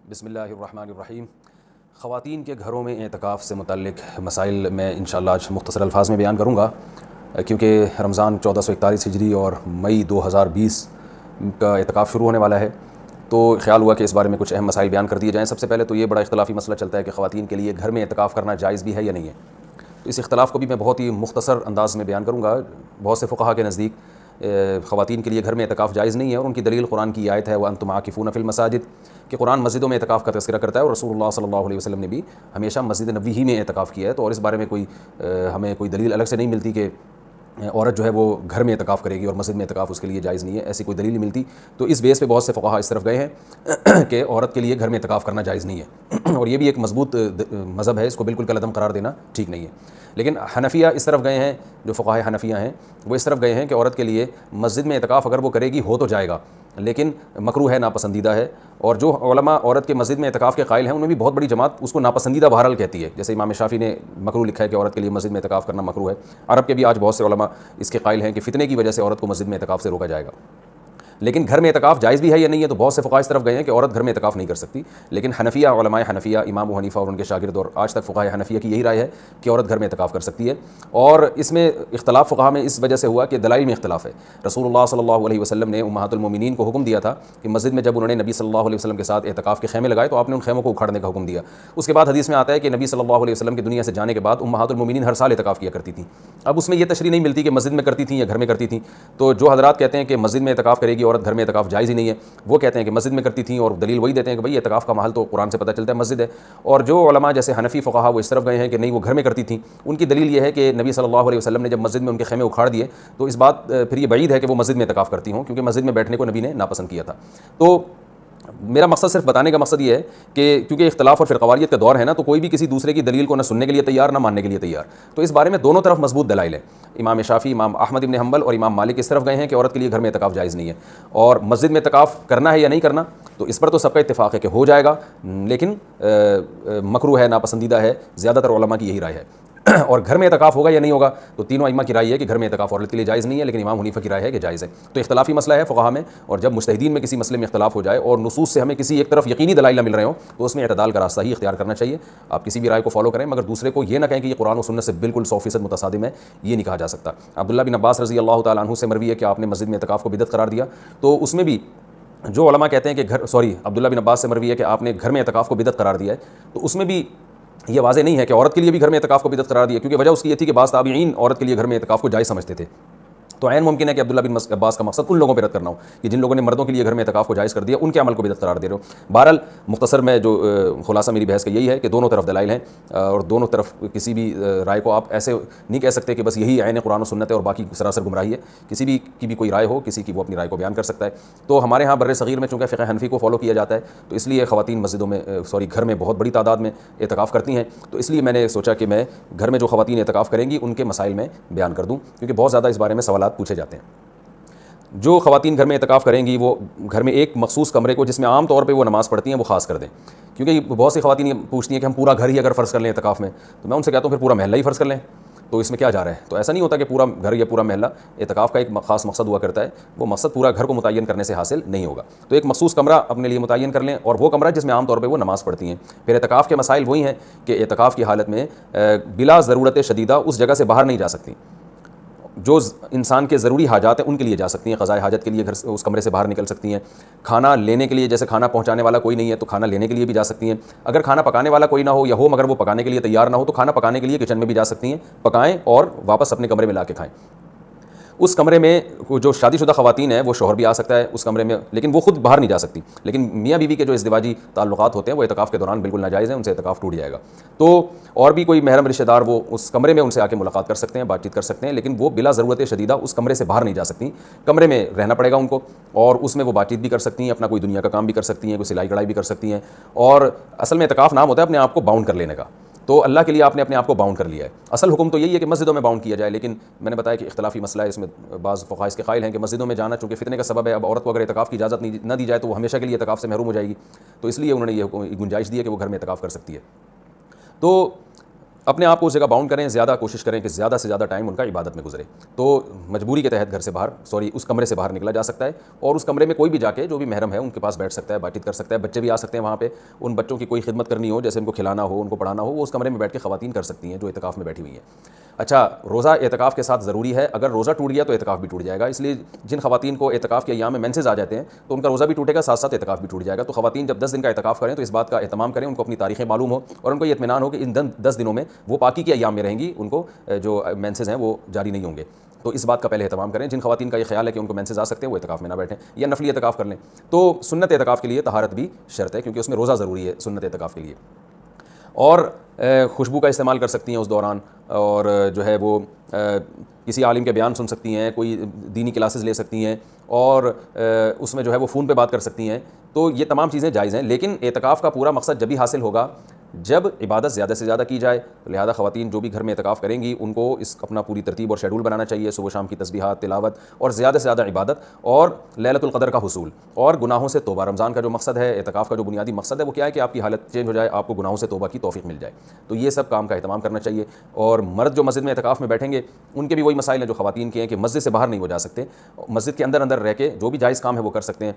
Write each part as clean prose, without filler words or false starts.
بسم اللہ الرحمن الرحیم۔ خواتین کے گھروں میں اعتکاف سے متعلق مسائل میں انشاءاللہ آج مختصر الفاظ میں بیان کروں گا، کیونکہ رمضان 1441 ہجری اور مئی 2020 کا اعتکاف شروع ہونے والا ہے، تو خیال ہوا کہ اس بارے میں کچھ اہم مسائل بیان کر دیے جائیں۔ سب سے پہلے تو یہ بڑا اختلافی مسئلہ چلتا ہے کہ خواتین کے لیے گھر میں اعتکاف کرنا جائز بھی ہے یا نہیں ہے، تو اس اختلاف کو بھی میں بہت ہی مختصر انداز میں بیان کروں گا۔ بہت سے فقہا کے نزدیک خواتین کے لیے گھر میں اعتکاف جائز نہیں ہے، اور ان کی دلیل قرآن کی آیت ہے وَأَنْتُمْ عَاكِفُونَ فِي الْمَسَاجِدِ، کہ قرآن مسجدوں میں اعتکاف کا تذکرہ کرتا ہے، اور رسول اللہ صلی اللہ علیہ وسلم نے بھی ہمیشہ مسجد نبوی ہی میں اعتکاف کیا ہے، تو اور اس بارے میں ہمیں کوئی دلیل الگ سے نہیں ملتی کہ عورت جو ہے وہ گھر میں اعتکاف کرے گی اور مسجد میں اعتکاف اس کے لیے جائز نہیں ہے، ایسی کوئی دلیل نہیں ملتی۔ تو اس بیس پہ بہت سے فقہا اس طرف گئے ہیں کہ عورت کے لیے گھر میں اعتکاف کرنا جائز نہیں ہے، اور یہ بھی ایک مضبوط مذہب ہے، اس کو بالکل کالعدم قرار دینا ٹھیک نہیں ہے۔ لیکن حنفیہ اس طرف گئے ہیں، جو فقہاء حنفیہ ہیں وہ اس طرف گئے ہیں کہ عورت کے لیے مسجد میں اعتکاف اگر وہ کرے گی ہو تو جائے گا، لیکن مکروہ ہے، ناپسندیدہ ہے، اور جو علماء عورت کے مسجد میں اعتکاف کے قائل ہیں انہیں بھی بہت بڑی جماعت اس کو ناپسندیدہ بہرحال کہتی ہے، جیسے امام شافعی نے مکروہ لکھا ہے کہ عورت کے لیے مسجد میں اعتکاف کرنا مکروہ ہے۔ عرب کے بھی آج بہت سے علماء اس کے قائل ہیں کہ فتنے کی وجہ سے عورت کو مسجد میں اعتکاف سے روکا جائے گا۔ لیکن گھر میں اعتکاف جائز بھی ہے یا نہیں ہے، تو بہت سے فقہاء اس طرف گئے ہیں کہ عورت گھر میں اعتکاف نہیں کر سکتی، لیکن حنفیہ، علماء حنفیہ، امام ابو حنیفہ اور ان کے شاگرد اور آج تک فقہاء حنفیہ کی یہی رائے ہے کہ عورت گھر میں اعتکاف کر سکتی ہے، اور اس میں اختلاف فقہاء میں اس وجہ سے ہوا کہ دلائل میں اختلاف ہے۔ رسول اللہ صلی اللہ علیہ وسلم نے امہات المومنین کو حکم دیا تھا کہ مسجد میں جب انہوں نے نبی صلی اللہ علیہ وسلم کے ساتھ اعتکاف کے خیمے لگائے تو آپ نے ان خیموں کو اکھاڑنے کا حکم دیا۔ اس کے بعد حدیث میں آتا ہے کہ نبی صلی اللہ علیہ وسلم کی دنیا سے جانے کے بعد امہات المومنین ہر سال اعتکاف کیا کرتی تھیں۔ اب اس میں یہ تشریح نہیں ملتی کہ مسجد میں کرتی تھیں یا گھر میں کرتی تھیں، تو جو حضرات کہتے ہیں کہ مسجد میں اعتکاف کرے گی عورت، گھر میں اعتکاف جائز ہی نہیں ہے، وہ کہتے ہیں کہ مسجد میں کرتی تھیں، اور دلیل وہی دیتے ہیں کہ بھئی اعتکاف کا محل تو قرآن سے پتہ چلتا ہے مسجد ہے۔ اور جو علماء جیسے حنفی فقہا وہ اس طرف گئے ہیں کہ نہیں وہ گھر میں کرتی تھیں، ان کی دلیل یہ ہے کہ نبی صلی اللہ علیہ وسلم نے جب مسجد میں ان کے خیمے اکھاڑ دیے تو اس بات پھر یہ بعید ہے کہ وہ مسجد میں اعتکاف کرتی ہوں، کیونکہ مسجد میں بیٹھنے کو نبی نے ناپسند کیا تھا۔ تو میرا مقصد صرف بتانے کا مقصد یہ ہے کہ کیونکہ اختلاف اور فرقواریت کا دور ہے نا، تو کوئی بھی کسی دوسرے کی دلیل کو نہ سننے کے لیے تیار نہ ماننے کے لیے تیار، تو اس بارے میں دونوں طرف مضبوط دلائل ہیں۔ امام شافعی، امام احمد بن حنبل اور امام مالک اس طرف گئے ہیں کہ عورت کے لیے گھر میں اعتکاف جائز نہیں ہے، اور مسجد میں اعتکاف کرنا ہے یا نہیں کرنا تو اس پر تو سب کا اتفاق ہے کہ ہو جائے گا، لیکن مکروہ ہے، ناپسندیدہ ہے، زیادہ تر علماء کی یہی رائے ہے۔ اور گھر میں اعتکاف ہوگا یا نہیں ہوگا تو تینوں ائمہ کی رائے ہے کہ گھر میں اعتکاف عورت کے لیے جائز نہیں ہے، لیکن امام حنیفہ کی رائے ہے کہ جائز ہے۔ تو اختلافی مسئلہ ہے فقہا میں، اور جب مجتہدین میں کسی مسئلے میں اختلاف ہو جائے اور نصوص سے ہمیں کسی ایک طرف یقینی دلائل نہ مل رہے ہوں تو اس میں اعتدال کا راستہ ہی اختیار کرنا چاہیے۔ آپ کسی بھی رائے کو فالو کریں، مگر دوسرے کو یہ نہ کہیں کہ یہ قرآن و سنت سے بالکل 100% متصادم ہے، یہ نہیں کہا جا سکتا۔ عبداللہ بن عباس رضی اللہ تعالیٰ عنہ سے مروی ہے کہ آپ نے مسجد میں اعتکاف کو بدعت قرار دیا، تو اس میں بھی جو علماء کہتے ہیں کہ عبداللہ بن عباس سے مروی ہے کہ آپ نے گھر میں اعتکاف کو بدعت قرار دیا ہے، تو اس میں بھی یہ واضح نہیں ہے کہ عورت کے لیے بھی گھر میں اعتکاف کو بدعت قرار دیا، کیونکہ وجہ اس کی یہ تھی کہ بعض تابعین عورت کے لیے گھر میں اعتکاف کو جائز سمجھتے تھے۔ تو عین ممکن ہے کہ عبداللہ بن عباس کا مقصد ان لوگوں پہ رد کرنا ہو کہ جن لوگوں نے مردوں کے لیے گھر میں اعتکاف کو جائز کر دیا، ان کے عمل کو بدعت قرار دے رہے ہو۔ بہرحال مختصر میں جو خلاصہ میری بحث کا یہی ہے کہ دونوں طرف دلائل ہیں، اور دونوں طرف کسی بھی رائے کو آپ ایسے نہیں کہہ سکتے کہ بس یہی عین قرآن و سنت ہے اور باقی سراسر گمراہی ہے۔ کسی بھی کی بھی کوئی رائے ہو، کسی کی وہ اپنی رائے کو بیان کر سکتا ہے۔ تو ہمارے ہاں بر صغیر میں چونکہ فقہ حنفی کو فالو کیا جاتا ہے، تو اس لیے خواتین مسجدوں میں گھر میں بہت بڑی تعداد میں اعتکاف کرتی ہیں، تو اس لیے میں نے سوچا کہ میں گھر میں جو خواتین اعتکاف کریں گی ان کے مسائل میں بیان کر دوں، کیونکہ بہت زیادہ اس بارے میں سوالات پوچھے جاتے ہیں۔ جو خواتین گھر میں اعتکاف کریں گی وہ گھر میں ایک مخصوص کمرے کو، جس میں عام طور پہ وہ نماز پڑھتی ہیں، وہ خاص کر دیں، کیونکہ بہت سی خواتین یہ پوچھتی ہیں کہ ہم پورا گھر ہی اگر فرض کر لیں اعتکاف میں، تو میں ان سے کہتا ہوں پھر پورا محلہ ہی فرض کر لیں، تو اس میں کیا جا رہا ہے؟ تو ایسا نہیں ہوتا کہ پورا گھر یا پورا محلہ، اعتکاف کا ایک خاص مقصد ہوا کرتا ہے، وہ مقصد پورا گھر کو متعین کرنے سے حاصل نہیں ہوگا، تو ایک مخصوص کمرہ اپنے لیے متعین کر لیں، اور وہ کمرہ جس میں عام طور پہ وہ نماز پڑھتی ہیں۔ پھر اعتکاف کے مسائل وہی ہیں کہ اعتکاف کی حالت میں بلا ضرورت شدیدہ اس جگہ سے باہر نہیں جا سکتی، جو انسان کے ضروری حاجات ہیں ان کے لیے جا سکتی ہیں، قضاء حاجت کے لیے گھر سے اس کمرے سے باہر نکل سکتی ہیں۔ کھانا لینے کے لیے، جیسے کھانا پہنچانے والا کوئی نہیں ہے تو کھانا لینے کے لیے بھی جا سکتی ہیں۔ اگر کھانا پکانے والا کوئی نہ ہو یا ہو مگر وہ پکانے کے لیے تیار نہ ہو تو کھانا پکانے کے لیے کچن میں بھی جا سکتی ہیں، پکائیں اور واپس اپنے کمرے میں لا کے کھائیں۔ اس کمرے میں جو شادی شدہ خواتین ہیں وہ شوہر بھی آ سکتا ہے اس کمرے میں، لیکن وہ خود باہر نہیں جا سکتی، لیکن میاں بیوی کے جو ازدواجی تعلقات ہوتے ہیں وہ اعتکاف کے دوران بالکل ناجائز ہیں، ان سے اعتکاف ٹوٹ جائے گا۔ تو اور بھی کوئی محرم رشتہ دار وہ اس کمرے میں ان سے آ کے ملاقات کر سکتے ہیں، بات چیت کر سکتے ہیں، لیکن وہ بلا ضرورت شدیدہ اس کمرے سے باہر نہیں جا سکتی، کمرے میں رہنا پڑے گا ان کو، اور اس میں وہ بات چیت بھی کر سکتی ہیں، اپنا کوئی دنیا کا کام بھی کر سکتی ہیں، کوئی سلائی کڑھائی بھی کر سکتی ہیں، اور اصل میں اعتکاف نام ہوتا ہے اپنے آپ کو باؤنڈ کر لینے کا، تو اللہ کے لیے آپ نے اپنے آپ کو باؤنڈ کر لیا ہے۔ اصل حکم تو یہی ہے کہ مسجدوں میں باؤنڈ کیا جائے، لیکن میں نے بتایا کہ اختلافی مسئلہ ہے، اس میں بعض فقہاء اس کے قائل ہیں کہ مسجدوں میں جانا چونکہ فتنے کا سبب ہے، اب عورت کو اگر اعتکاف کی اجازت نہ دی جائے تو وہ ہمیشہ کے لیے اعتکاف سے محروم ہو جائے گی، تو اس لیے انہوں نے یہ گنجائش دی ہے کہ وہ گھر میں اعتکاف کر سکتی ہے۔ تو اپنے آپ کو اس جگہ باؤنڈ کریں, زیادہ کوشش کریں کہ زیادہ سے زیادہ ٹائم ان کا عبادت میں گزرے. تو مجبوری کے تحت گھر سے باہر اس کمرے سے باہر نکلا جا سکتا ہے, اور اس کمرے میں کوئی بھی جا کے جو بھی محرم ہے ان کے پاس بیٹھ سکتا ہے, بات چیت کر سکتا ہے. بچے بھی آ سکتے ہیں وہاں پہ, ان بچوں کی کوئی خدمت کرنی ہو, جیسے ان کو کھلانا ہو, ان کو پڑھانا ہو, وہ اس کمرے میں بیٹھ کے خواتین کر سکتی ہیں جو اعتکاف میں بیٹھی ہوئی ہیں. اچھا, روزہ اعتکاف کے ساتھ ضروری ہے. اگر روزہ ٹوٹ گیا تو اعتکاف بھی ٹوٹ جائے گا. اس لیے جن خواتین کو اعتکاف کے ایام میں مینسز آ جاتے ہیں تو ان کا روزہ بھی ٹوٹے گا, ساتھ ساتھ اعتکاف بھی ٹوٹ جائے گا. تو خواتین جب 10 دن کا اعتکاف کریں تو اس بات کا اہتمام کریں, ان کو اپنی تاریخیں معلوم ہو اور ان کو یہ اطمینان ہو کہ ان 10 دنوں میں وہ پاکی کے ایام میں رہیں گی, ان کو جو مینسز ہیں وہ جاری نہیں ہوں گے. تو اس بات کا پہلے اہتمام کریں. جن خواتین کا یہ خیال ہے کہ ان کو مینسز آ سکتے ہیں وہ اعتکاف میں نہ بیٹھیں یا نفلی اعتکاف کر لیں. تو سنت اعتکاف کے لیے طہارت بھی شرط ہے, کیونکہ اس میں روزہ ضروری ہے سنت اعتکاف کے لیے. اور خوشبو کا استعمال کر سکتی ہیں اس دوران, اور جو ہے وہ کسی عالم کے بیان سن سکتی ہیں, کوئی دینی کلاسز لے سکتی ہیں, اور اس میں جو ہے وہ فون پہ بات کر سکتی ہیں. تو یہ تمام چیزیں جائز ہیں. لیکن اعتکاف کا پورا مقصد جب بھی حاصل ہوگا جب عبادت زیادہ سے زیادہ کی جائے. لہذا خواتین جو بھی گھر میں اعتکاف کریں گی ان کو اس اپنا پوری ترتیب اور شیڈول بنانا چاہیے. صبح شام کی تسبیحات, تلاوت, اور زیادہ سے زیادہ عبادت, اور لیلۃ القدر کا حصول, اور گناہوں سے توبہ. رمضان کا جو مقصد ہے, اعتکاف کا جو بنیادی مقصد ہے وہ کیا ہے کہ آپ کی حالت چینج ہو جائے, آپ کو گناہوں سے توبہ کی توفیق مل جائے. تو یہ سب کام کا اہتمام کرنا چاہیے. اور مرد جو مسجد میں اعتکاف میں بیٹھیں گے ان کے بھی وہی مسائل ہیں جو خواتین کے ہیں کہ مسجد سے باہر نہیں ہو جا سکتے. مسجد کے اندر رہ کے جو بھی جائز کام ہے وہ کر سکتے ہیں.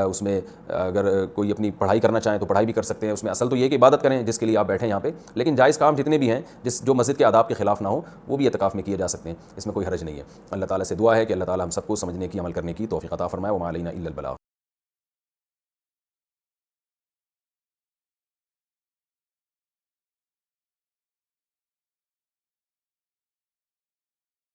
اس میں اگر کوئی اپنی پڑھائی کرنا چاہیں تو پڑھائی بھی کر سکتے ہیں. اس میں اصل تو یہ کہ عبادت کریں جس کے لیے آپ بیٹھیں یہاں پہ, لیکن جائز کام جتنے بھی ہیں جو مسجد کے آداب کے خلاف نہ ہو وہ بھی اعتکاف میں کیے جا سکتے ہیں. اس میں کوئی حرج نہیں ہے. اللہ تعالیٰ سے دعا ہے کہ اللہ تعالیٰ ہم سب کو سمجھنے کی, عمل کرنے کی توفیق عطا فرمائے. وما علینا الا البلاغ.